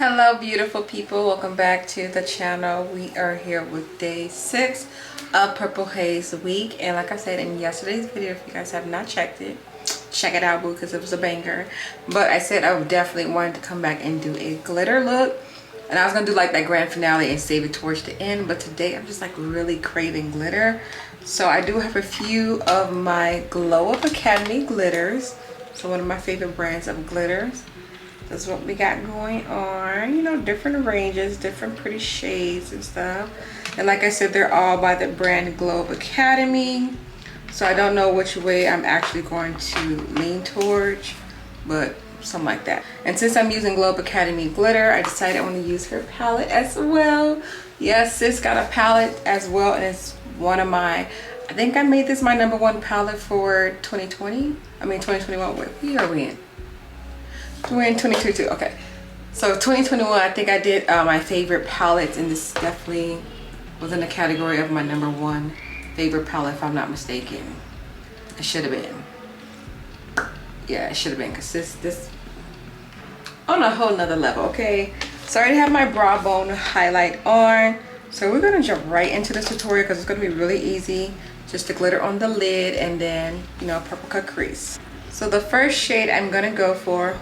Hello beautiful people, welcome back to the channel. We are here with day 6 of Purple Haze week, and like I said in yesterday's video, if you guys have not checked it, check it out boo, because it was a banger. But I said I would definitely wanted to come back and do a glitter look, and I was gonna do like that grand finale and save it towards the end, but today I'm just like really craving glitter. So I do have a few of my Glow Up Academy glitters, so one of my favorite brands of glitters. That's what we got going on, you know, different ranges, different pretty shades and stuff. And like I said, they're all by the brand Glow Up Academy. So I don't know which way I'm actually going to lean towards, but something like that. And since I'm using Glow Up Academy glitter, I decided I want to use her palette as well. Yes, sis got a palette as well, and it's one of my, I think I made this my #1 palette for 2020. I mean 2021. What year are we in? We're in 2022. Okay, so 2021 I think I did my favorite palettes, and this definitely was in the category of my #1 favorite palette if I'm not mistaken. It should have been, yeah, it should have been, because this on a whole nother level. Okay, so I already have my brow bone highlight on, so we're gonna jump right into this tutorial because it's gonna be really easy. Just the glitter on the lid and then, you know, purple cut crease. So the first shade I'm gonna go for,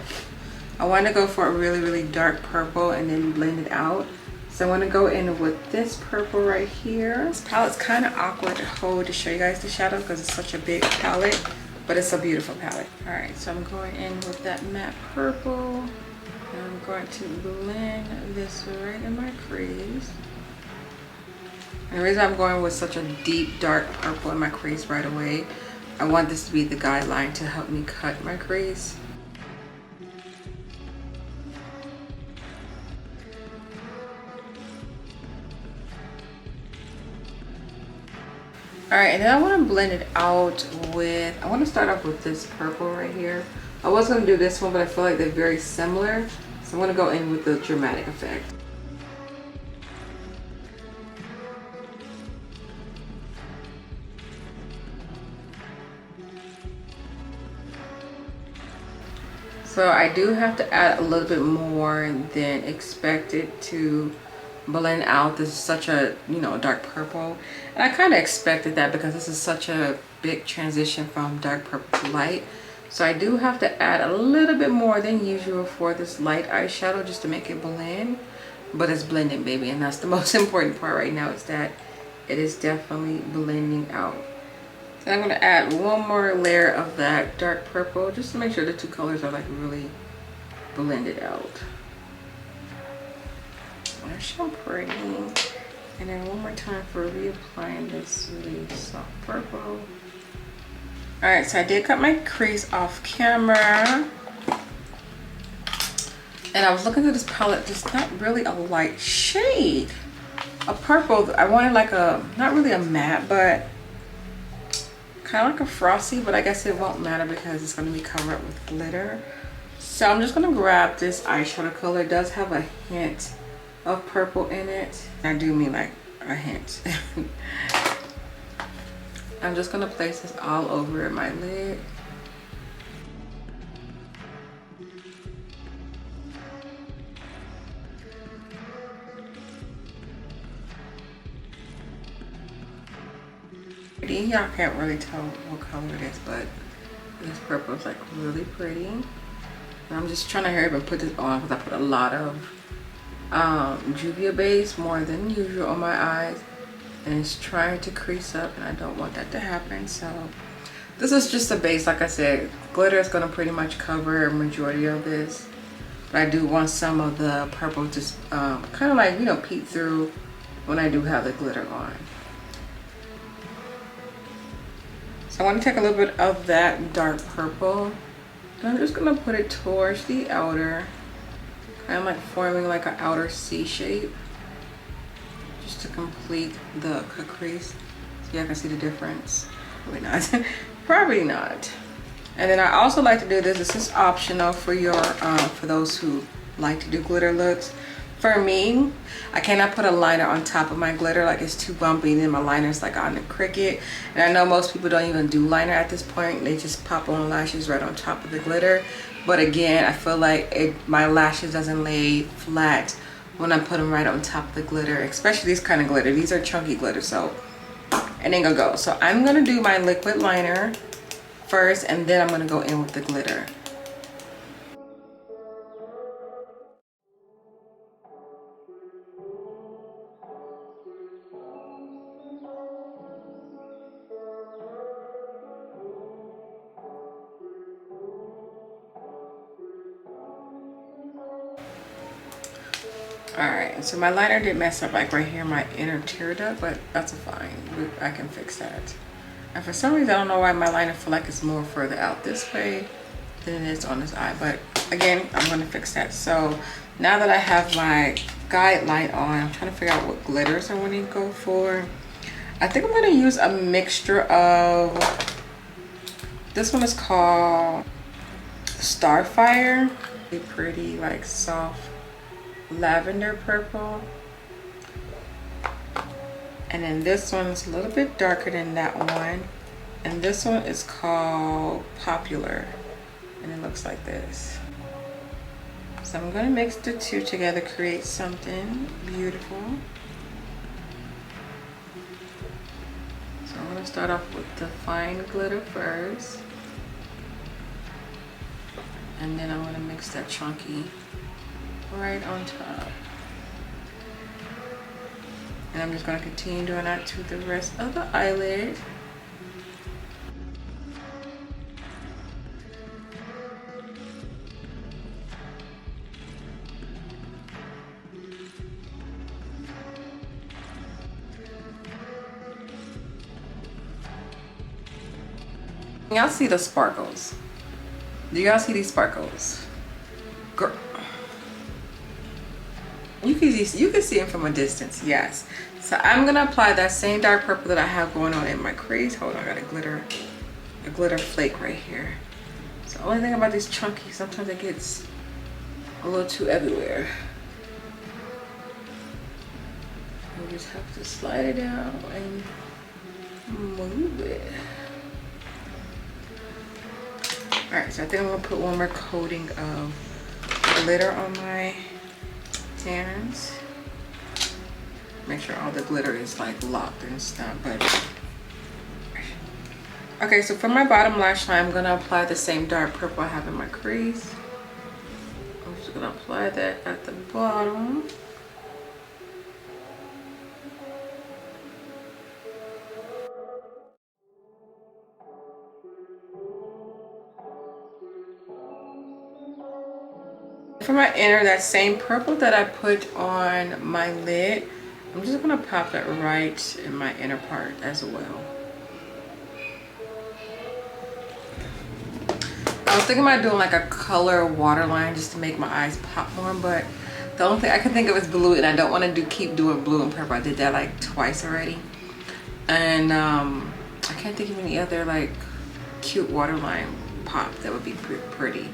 I want to go for a really dark purple and then blend it out. So I want to go in with this purple right here. This palette's kind of awkward to hold to show you guys the shadow because it's such a big palette, but it's a beautiful palette. All right, so I'm going in with that matte purple, and I'm going to blend this right in my crease. And the reason I'm going with such a deep dark purple in my crease right away, I want this to be the guideline to help me cut my crease. All right, and then I want to blend it out with, I want to start off with this purple right here. I was going to do this one, but I feel like they're very similar, so I'm going to go in with the dramatic effect. So I do have to add a little bit more than expected to blend out. This is such a, you know, dark purple, and I kind of expected that because this is such a big transition from dark purple to light. So I do have to add a little bit more than usual for this light eyeshadow just to make it blend, but it's blending, baby, and that's the most important part right now, is that it is definitely blending out. So I'm going to add one more layer of that dark purple just to make sure the two colors are like really blended out. That's so pretty. And then one more time for reapplying this really soft purple. Alright, so I did cut my crease off camera. And I was looking through this palette, just not really a light shade. A purple, I wanted like a, not really a matte, but kind of like a frosty, but I guess it won't matter because it's going to be covered up with glitter. So I'm just going to grab this eyeshadow color. It does have a hint of purple in it. I do mean like a hint. I'm just gonna place this all over my lid. Y'all can't really tell what color it is, but this purple is like really pretty. And I'm just trying to hurry up and put this on because I put a lot of Juvia base, more than usual, on my eyes, and it's trying to crease up, and I don't want that to happen. So this is just a base. Like I said, glitter is going to pretty much cover a majority of this, but I do want some of the purple just kind of like, you know, peek through when I do have the glitter on. So I want to take a little bit of that dark purple, and I'm just going to put it towards the outer, kind of like forming like an outer C shape, just to complete the cut crease. So y'all can see the difference. Probably not. Probably not. And then I also like to do this. This is optional for your for those who like to do glitter looks. For me, I cannot put a liner on top of my glitter, like it's too bumpy, and then my liner's like on the Cricut. And I know most people don't even do liner at this point. They just pop on lashes right on top of the glitter. But again, I feel like my lashes doesn't lay flat when I put them right on top of the glitter, especially these kind of glitter. These are chunky glitter, so it ain't gonna go. So I'm gonna do my liquid liner first, and then I'm gonna go in with the glitter. Alright, so my liner did mess up like right here, my inner tear duct, but that's fine. I can fix that. And for some reason, I don't know why my liner feel like it's more further out this way than it is on this eye. But again, I'm going to fix that. So now that I have my guide light on, I'm trying to figure out what glitters I want to go for. I think I'm going to use a mixture of, this one is called Starfire. Pretty, like soft lavender purple. And then this one's a little bit darker than that one. And this one is called Popular. And it looks like this. So I'm going to mix the two together, create something beautiful. So I'm going to start off with the fine glitter first. And then I'm going to mix that chunky right on top. And I'm just going to continue doing that to the rest of the eyelid. Y'all see the sparkles? Do y'all see these sparkles? Girl. You can see them from a distance, yes. So I'm gonna apply that same dark purple that I have going on in my crease. Hold on, I got a glitter flake right here. So the only thing about these chunky, sometimes it gets a little too everywhere. You just have to slide it down and move it. All right, so I think I'm gonna put one more coating of glitter on my hands. Make sure all the glitter is like locked and stuff. But okay, so for my bottom lash line, I'm gonna apply the same dark purple I have in my crease. I'm just gonna apply that at the bottom. For my inner, that same purple that I put on my lid, I'm just gonna pop that right in my inner part as well. I was thinking about doing like a color waterline just to make my eyes pop more, but the only thing I can think of is blue, and I don't want to keep doing blue and purple. I did that like twice already, and I can't think of any other like cute waterline pop that would be pretty.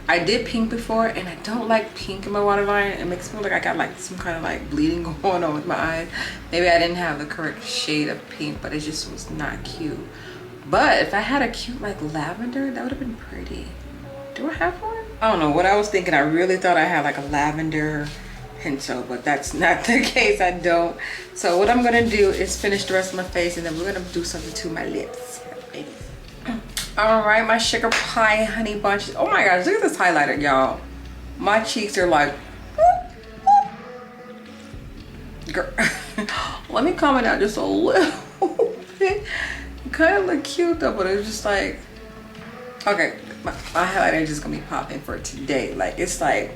I did pink before, and I don't like pink in my waterline. It makes me look like I got like some kind of like bleeding going on with my eyes. Maybe I didn't have the correct shade of pink, but it just was not cute. But if I had a cute like lavender, that would have been pretty. Do I have one? I don't know what I was thinking. I really thought I had like a lavender pencil, but that's not the case. I don't. So what I'm gonna do is finish the rest of my face, and then we're gonna do something to my lips. All right, my sugar pie honey bunches. Oh my gosh, look at this highlighter, y'all. My cheeks are like, whoop, whoop. Girl. Let me calm it down just a little bit. Kind of look cute though, but it's just like, okay, my highlighter is just gonna be popping for today. Like, it's like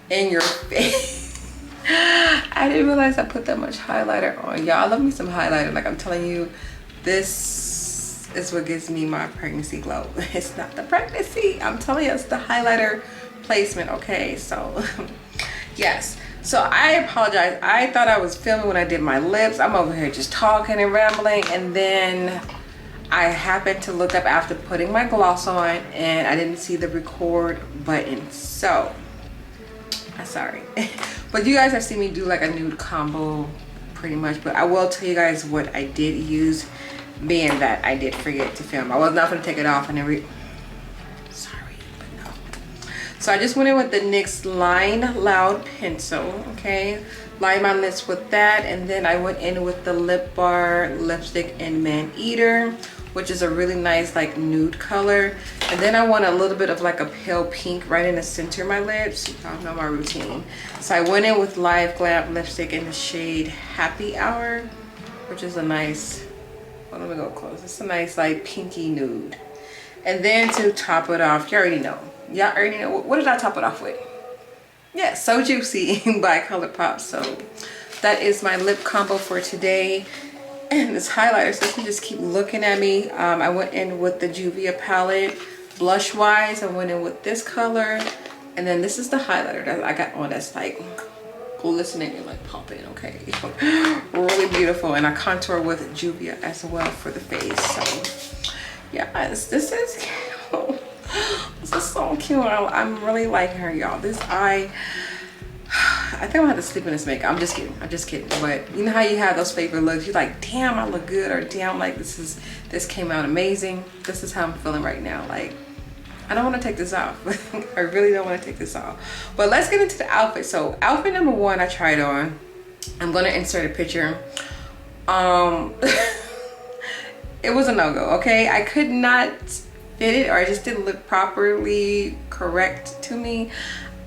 in your face. I didn't realize I put that much highlighter on. Y'all, I love me some highlighter. Like, I'm telling you, this is what gives me my pregnancy glow. It's not the pregnancy, I'm telling you, it's the highlighter placement. Okay, so yes. So I apologize. I thought I was filming when I did my lips. I'm over here just talking and rambling, and then I happened to look up after putting my gloss on, and I didn't see the record button. So I'm sorry. But you guys have seen me do like a nude combo pretty much. But I will tell you guys what I did use, being that I did forget to film. I was not going to take it off and sorry, but no. So I just went in with the NYX Line Loud pencil, okay? Lined my lips with that, and then I went in with the Lip Bar lipstick in Man Eater, which is a really nice like nude color. And then I want a little bit of like a pale pink right in the center of my lips. Y'all know my routine. So I went in with Live Glam lipstick in the shade Happy Hour, which is a nice, well, let me go close. It's a nice like pinky nude. And then to top it off, you already know. Y'all already know. What did I top it off with? Yeah, So Juicy by ColourPop. So that is my lip combo for today. And this highlighter, so you can just keep looking at me. I went in with the Juvia palette. Blush wise, I went in with this color. And then this is the highlighter that I got on that's like glistening and like popping, okay? Really beautiful. And I contour with Juvia as well for the face. So yes, this is cute. This is so cute. I'm really liking her, y'all. This I think I'm gonna have to sleep in this makeup. I'm just kidding. But you know how you have those favorite looks, you're like, damn, I look good, or damn, like this came out amazing. This is how I'm feeling right now. Like, I don't want to take this off. I really don't want to take this off. But let's get into the outfit. So outfit number one I tried on. I'm gonna insert a picture. It was a no-go, okay? I could not fit it, or it just didn't look properly correct to me.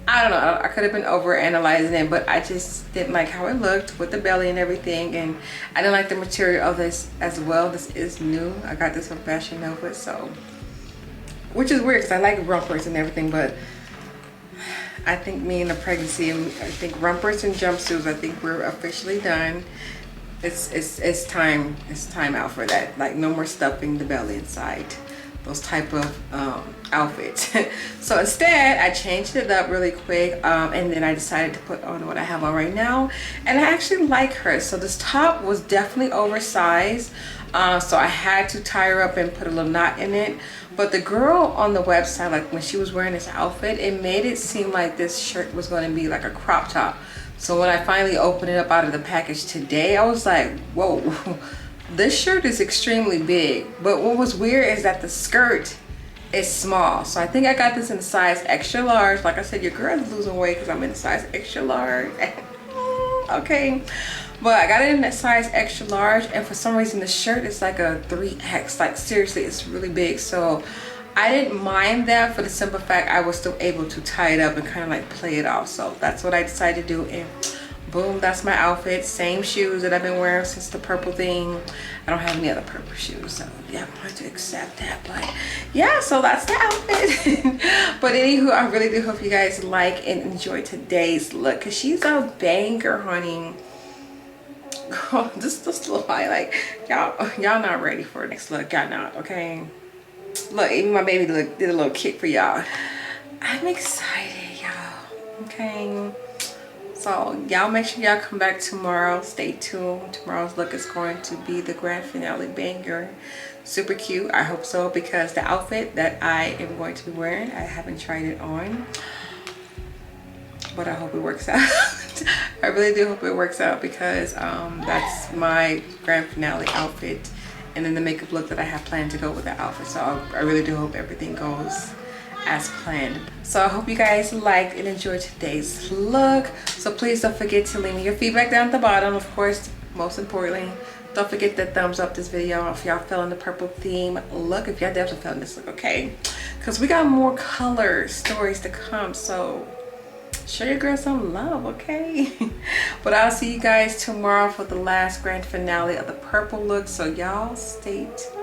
I don't know, I could have been over analyzing it, but I just didn't like how it looked with the belly and everything, and I didn't like the material of this as well. This is new. I got this from Fashion Nova, so, which is weird because I like rompers and everything, but I think me and the pregnancy, I think rompers and jumpsuits, I think we're officially done. It's time out for that. Like, no more stuffing the belly inside those type of outfits. So instead I changed it up really quick, and then I decided to put on what I have on right now, and I actually like her. So this top was definitely oversized, so I had to tie her up and put a little knot in it. But the girl on the website, like when she was wearing this outfit, it made it seem like this shirt was going to be like a crop top. So when I finally opened it up out of the package today, I was like, whoa. This shirt is extremely big, but what was weird is that the skirt is small. So I think I got this in size extra large. Like I said, your girl is losing weight because I'm in size extra large. Okay, but I got it in that size extra large, and for some reason the shirt is like a 3X. Like seriously, it's really big. So I didn't mind that, for the simple fact I was still able to tie it up and kind of like play it off. So that's what I decided to do, and boom, that's my outfit. Same shoes that I've been wearing since the purple thing. I don't have any other purple shoes, so yeah, I'm going to accept that. But yeah, so that's the outfit. But anywho, I really do hope you guys like and enjoy today's look, because she's a banger, honey. Girl, this little highlight, y'all not ready for next look. Y'all not, okay? Look, even my baby did a little kick for y'all. I'm excited, y'all. Okay. So y'all make sure y'all come back tomorrow. Stay tuned. Tomorrow's look is going to be the grand finale banger. Super cute. I hope so, because the outfit that I am going to be wearing, I haven't tried it on, but I hope it works out. I really do hope it works out, because that's my grand finale outfit, and then the makeup look that I have planned to go with the outfit. So I really do hope everything goes as planned. So I hope you guys liked and enjoyed today's look. So please don't forget to leave me your feedback down at the bottom. Of course, most importantly, don't forget to thumbs up this video if y'all feeling the purple theme look, if y'all definitely feeling this look, okay? Because we got more color stories to come, so show your girl some love, okay? But I'll see you guys tomorrow for the last grand finale of the purple look. So y'all stay tuned.